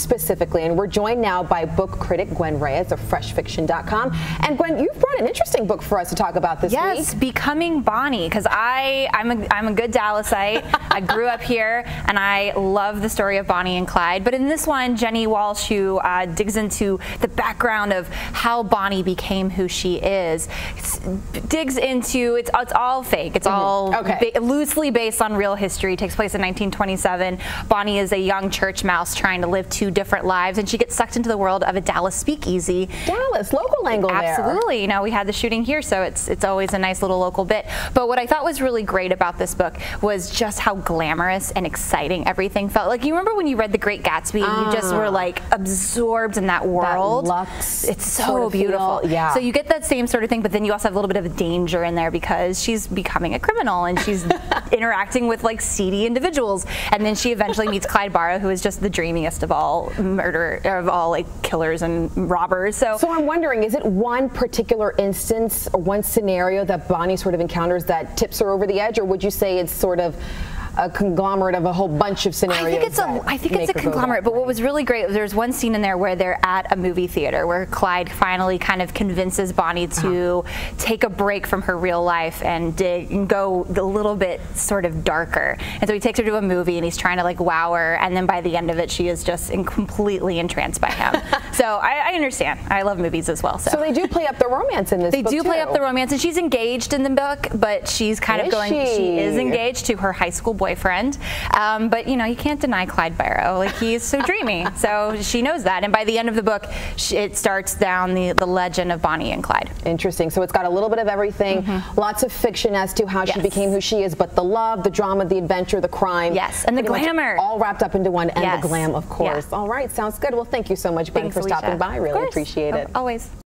specifically. And we're joined now by book critic Gwen Reyes of FreshFiction.com. And Gwen, you've brought an interesting book for us to talk about this week. Yes, Becoming Bonnie, because I'm a good Dallasite. I grew up here, and I love the story of Bonnie and Clyde. But in this one, Jenny Walsh, who digs into the background of how Bonnie became who she is, digs into it's all fake. It's all loosely based on real history. It takes place in 1927. Bonnie is a young church mouse trying to live two different lives, and she gets sucked into the world of a Dallas speakeasy. Dallas, local angle there. Absolutely. You know, we had the shooting here, so it's always a nice little local bit. But what I thought was really great about this book was just how glamorous and exciting everything felt. Like, you remember when you read The Great Gatsby and you just were like absorbed in that world? That luxe, it's so beautiful. Yeah. So you get that same sort of thing, but then you also have a little bit of danger in there because she's becoming a criminal and she's interacting with like seedy individuals. And then she eventually meets Clyde Barrow, who is just the dreamiest of all like killers and robbers. So I'm wondering, is it one particular instance or one scenario that Bonnie sort of encounters that tips her over the edge, or would you say it's sort of a conglomerate of a whole bunch of scenarios? I think it's a conglomerate, but what was really great, there's one scene in there where they're at a movie theater where Clyde finally kind of convinces Bonnie to take a break from her real life and go a little bit sort of darker. And so he takes her to a movie and he's trying to like wow her, and then by the end of it she is just completely entranced by him. So I understand. I love movies as well. So they do play up the romance in this book. They do play up the romance, and she's engaged in the book, but she's kind of she is engaged to her high school boyfriend. But you know, you can't deny Clyde Barrow. Like, he's so dreamy. So she knows that, and by the end of the book it starts down the legend of Bonnie and Clyde. Interesting. So it's got a little bit of everything, lots of fiction as to how she became who she is, but the love, the drama, the adventure, the crime, and the glamour, all wrapped up into one, and the glam, of course. All right, sounds good. Well, thank you so much, Ben, for stopping by. Really appreciate it. Always.